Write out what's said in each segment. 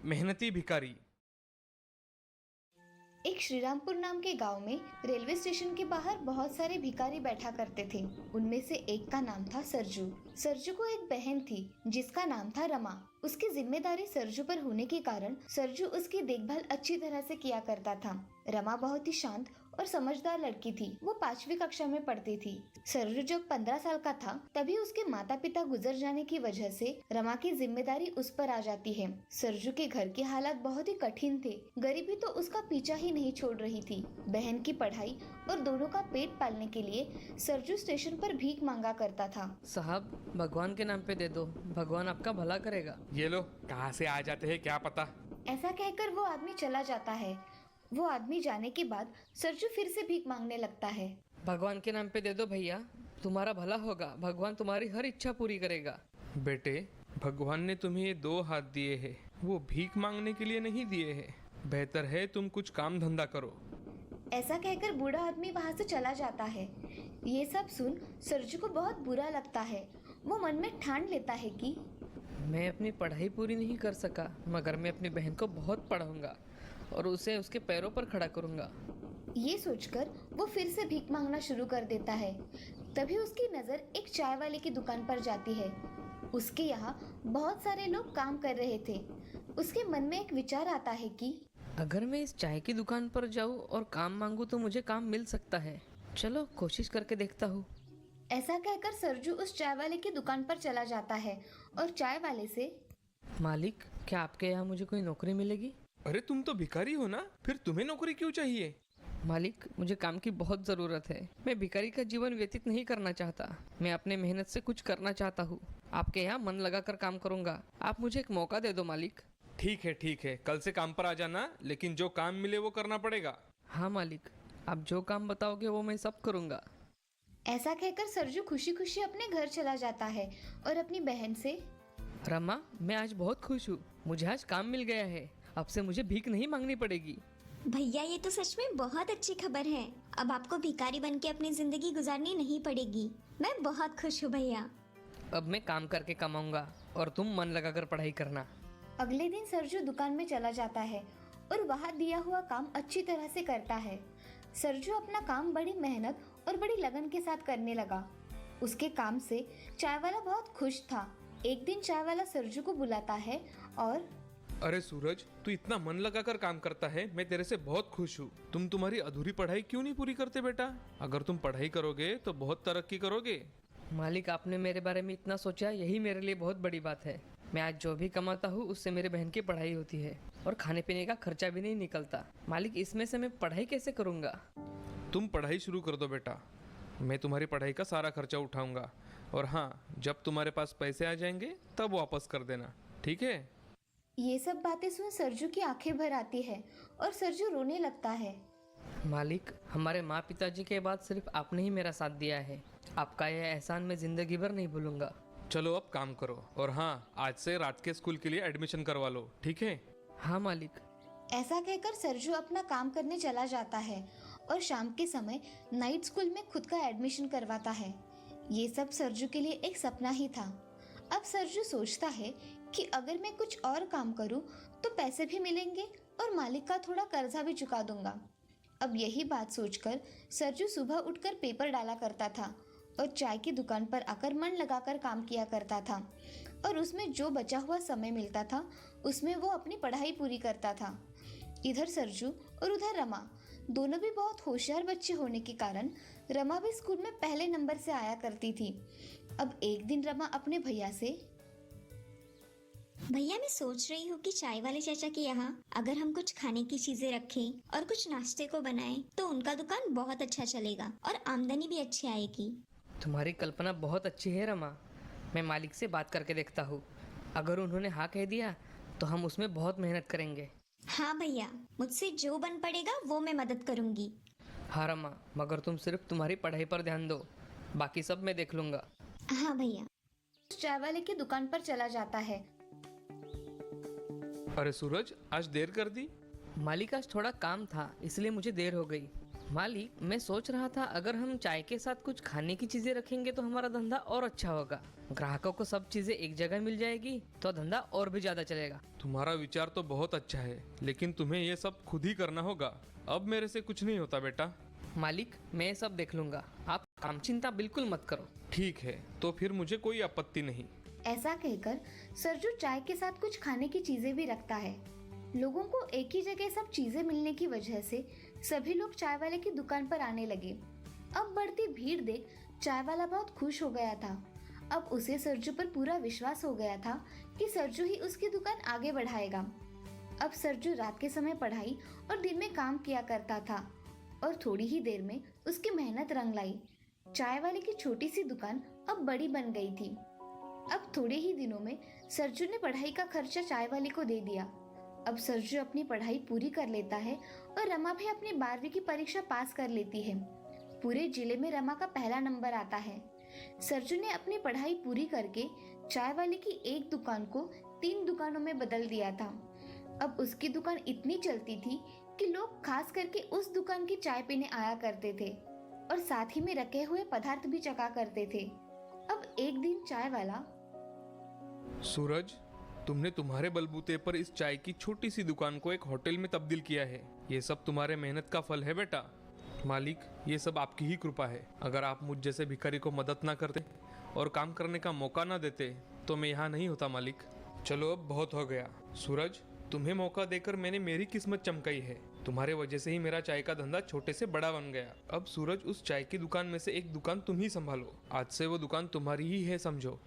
मेहनती भिखारी। एक श्रीरामपुर नाम के गांव में रेलवे स्टेशन के बाहर बहुत सारे भिखारी बैठा करते थे। उनमें से एक का नाम था सरजू। सरजू को एक बहन थी जिसका नाम था रमा। उसकी जिम्मेदारी सरजू पर होने के कारण सरजू उसकी देखभाल अच्छी तरह से किया करता था। रमा बहुत ही शांत और समझदार लड़की थी। वो 5वीं कक्षा में पढ़ती थी। सरजू जब 15 साल का था तभी उसके माता पिता गुजर जाने की वजह से रमा की जिम्मेदारी उस पर आ जाती है। सरजू के घर के हालात बहुत ही कठिन थे। गरीबी तो उसका पीछा ही नहीं छोड़ रही थी। बहन की पढ़ाई और दोनों का पेट पालने के लिए सरजू स्टेशन पर भीख मांगा करता था। साहब, भगवान के नाम पे दे दो, भगवान आपका भला करेगा। ये लो, कहाँ से आ जाते हैं क्या पता। ऐसा कहकर वो आदमी चला जाता है। वो आदमी जाने के बाद सरजू फिर से भीख मांगने लगता है। भगवान के नाम पे दे दो भैया, तुम्हारा भला होगा, भगवान तुम्हारी हर इच्छा पूरी करेगा। बेटे, भगवान ने तुम्हें ये 2 हाथ दिए हैं, वो भीख मांगने के लिए नहीं दिए हैं। बेहतर है तुम कुछ काम धंधा करो। ऐसा कहकर बूढ़ा आदमी वहाँ से चला जाता है। ये सब सुन सरजू को बहुत बुरा लगता है। वो मन में ठान लेता है कि मैं अपनी पढ़ाई पूरी नहीं कर सका, मगर मैं अपनी बहन को बहुत पढ़ाऊंगा और उसे उसके पैरों पर खड़ा करूंगा। ये सोचकर वो फिर से भीख मांगना शुरू कर देता है। तभी उसकी नज़र एक चाय वाले की दुकान पर जाती है। उसके यहाँ बहुत सारे लोग काम कर रहे थे। उसके मन में एक विचार आता है कि अगर मैं इस चाय की दुकान पर जाऊं और काम मांगूं तो मुझे काम मिल सकता है। चलो कोशिश करके देखता हूँ। ऐसा कहकर सरजू उस चाय वाले की दुकान पर चला जाता है और चाय वाले से मालिक, क्या आपके यहाँ मुझे कोई नौकरी मिलेगी? अरे तुम तो भिखारी हो ना, फिर तुम्हें नौकरी क्यों चाहिए? मालिक, मुझे काम की बहुत ज़रूरत है। मैं भिखारी का जीवन व्यतीत नहीं करना चाहता। मैं अपने मेहनत से कुछ करना चाहता हूँ। आपके यहाँ मन लगाकर काम करूँगा। आप मुझे एक मौका दे दो मालिक। ठीक है, कल से काम पर आ जाना, लेकिन जो काम मिले वो करना पड़ेगा। हाँ मालिक, आप जो काम बताओगे वो मैं सब करूँगा। ऐसा कहकर सरजू खुशी खुशी अपने घर चला जाता है और अपनी बहन से रमा, मैं आज बहुत खुश हूँ। मुझे आज काम मिल गया है। अब से मुझे भीख नहीं मांगनी पड़ेगी। भैया, ये तो सच में बहुत अच्छी खबर है। अब आपको भिखारी बन के अपनी जिंदगी गुजारनी नहीं पड़ेगी। मैं बहुत खुश हूँ भैया। अब मैं काम करके कमाऊंगा और तुम मन लगाकर पढ़ाई करना। अगले दिन सरजू दुकान में चला जाता है और वहाँ दिया हुआ काम अच्छी तरह से करता है। सरजू अपना काम बड़ी मेहनत और बड़ी लगन के साथ करने लगा। उसके काम से चाय वाला बहुत खुश था। एक दिन चाय वाला सरजू को बुलाता है और अरे सूरज, तू इतना मन लगाकर काम करता है, मैं तेरे से बहुत खुश हूँ। तुम तुम्हारी अधूरी पढ़ाई क्यों नहीं पूरी करते बेटा? अगर तुम पढ़ाई करोगे तो बहुत तरक्की करोगे। मालिक, आपने मेरे बारे में इतना सोचा, यही मेरे लिए बहुत बड़ी बात है। मैं आज जो भी कमाता हूँ उससे मेरे बहन की पढ़ाई होती है और खाने पीने का खर्चा भी नहीं निकलता। मालिक, इसमें से मैं पढ़ाई कैसे करूँगा? तुम पढ़ाई शुरू कर दो बेटा, मैं तुम्हारी पढ़ाई का सारा खर्चा उठाऊंगा। और हाँ, जब तुम्हारे पास पैसे आ जाएंगे तब वापस कर देना, ठीक है? ये सब बातें सुन सरजू की आंखें भर आती है और सरजू रोने लगता है। मालिक, हमारे माँ पिताजी के बाद सिर्फ आपने ही मेरा साथ दिया है। आपका यह एहसान मैं जिंदगी भर नहीं भूलूंगा। चलो अब काम करो, और हाँ, आज से रात के स्कूल के लिए एडमिशन करवा लो, ठीक है? हाँ मालिक। ऐसा कहकर सरजू अपना काम करने चला जाता है और शाम के समय नाइट स्कूल में खुद का एडमिशन करवाता है। ये सब सरजू के लिए एक सपना ही था। अब सरजू सोचता है कि अगर मैं कुछ और काम करूं तो पैसे भी मिलेंगे और मालिक का थोड़ा कर्जा भी चुका दूंगा। अब यही बात सोचकर सरजू सुबह उठकर पेपर डाला करता था और चाय की दुकान पर आकर मन लगाकर काम किया करता था, और उसमें जो बचा हुआ समय मिलता था उसमें वो अपनी पढ़ाई पूरी करता था। इधर सरजू और उधर रमा दोनों भी बहुत होशियार बच्चे होने के कारण रमा भी स्कूल में पहले नंबर से आया करती थी। अब एक दिन रमा अपने भैया से भैया, मैं सोच रही हूँ कि चाय वाले चाचा के यहाँ अगर हम कुछ खाने की चीजें रखें और कुछ नाश्ते को बनाएं तो उनका दुकान बहुत अच्छा चलेगा और आमदनी भी अच्छी आएगी। तुम्हारी कल्पना बहुत अच्छी है रमा। मैं मालिक से बात करके देखता हूँ। अगर उन्होंने हाँ कह दिया तो हम उसमें बहुत मेहनत करेंगे। हाँ भैया, मुझसे जो बन पड़ेगा वो मैं मदद करूँगी। हाँ रमा, मगर तुम सिर्फ तुम्हारी पढ़ाई पर ध्यान दो, बाकी सब मैं देख लूँगा। हाँ भैया। चाय वाले की दुकान पर चला जाता है। अरे सूरज, आज देर कर दी। मालिक, आज थोड़ा काम था इसलिए मुझे देर हो गई। मालिक, मैं सोच रहा था अगर हम चाय के साथ कुछ खाने की चीजें रखेंगे तो हमारा धंधा और अच्छा होगा। ग्राहकों को सब चीजें एक जगह मिल जाएगी तो धंधा और भी ज्यादा चलेगा। तुम्हारा विचार तो बहुत अच्छा है, लेकिन तुम्हें ये सब खुद ही करना होगा। अब मेरे से कुछ नहीं होता बेटा। मालिक, मैं सब देख लूंगा, आप काम चिंता बिल्कुल मत करो। ठीक है, तो फिर मुझे कोई आपत्ति नहीं। ऐसा कहकर सरजू चाय के साथ कुछ खाने की चीजें भी रखता है। लोगों को एक ही जगह सब चीजें मिलने की वजह से सभी लोग चाय वाले की दुकान पर आने लगे। अब बढ़ती भीड़ देख चाय वाला बहुत खुश हो गया था। अब उसे सरजू पर पूरा विश्वास हो गया था कि सरजू ही उसकी दुकान आगे बढ़ाएगा। अब सरजू रात के समय पढ़ाई और दिन में काम किया करता था और थोड़ी ही देर में उसकी मेहनत रंग लाई। चाय वाले की छोटी सी दुकान अब बड़ी बन गई थी। अब थोड़े ही दिनों में सरजू ने पढ़ाई का खर्चा चाय वाले को दे दिया। अब सरजू अपनी पढ़ाई पूरी कर लेता है और रमा भी अपनी 12वीं की परीक्षा पास कर लेती है। पूरे जिले में रमा का पहला नंबर आता है। सरजू ने अपनी पढ़ाई पूरी करके चाय वाले की एक दुकान को 3 दुकानों में बदल दिया था। अब उसकी दुकान इतनी चलती थी कि लोग खास करके उस दुकान की चाय पीने आया करते थे और साथ ही में रखे हुए पदार्थ भी चखा करते थे। अब एक दिन चाय वाला, सूरज, तुमने तुम्हारे बलबूते पर इस चाय की छोटी सी दुकान को एक होटल में तब्दील किया है। ये सब तुम्हारे मेहनत का फल है बेटा। मालिक, ये सब आपकी ही कृपा है। अगर आप मुझ जैसे भिखारी को मदद ना करते और काम करने का मौका ना देते तो मैं यहाँ नहीं होता मालिक। चलो अब बहुत हो गया। सूरज, तुम्हें मौका देकर मैंने मेरी किस्मत चमकाई है। तुम्हारे वजह से ही मेरा चाय का धंधा छोटे से बड़ा बन गया। अब सूरज, उस चाय की दुकान में से एक दुकान तुम ही संभालो। आज से वो दुकान तुम्हारी ही है, समझो।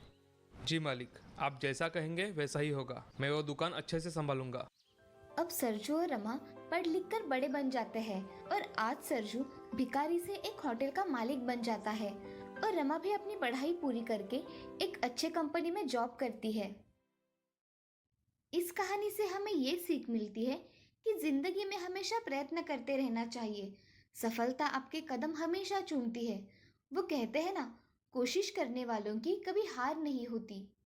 जी मालिक, आप जैसा कहेंगे वैसा ही होगा। मैं वो दुकान अच्छे से संभालूंगा। अब सरजू और रमा पढ़ लिख कर बड़े बन जाते हैं और आज सरजू भिखारी से एक होटल का मालिक बन जाता है और रमा भी अपनी पढ़ाई पूरी करके एक अच्छे कंपनी में जॉब करती है। इस कहानी से हमें ये सीख मिलती है कि जिंदगी में हमेशा प्रयत्न करते रहना चाहिए। सफलता आपके कदम हमेशा चूमती है। वो कहते हैं ना, कोशिश करने वालों की कभी हार नहीं होती।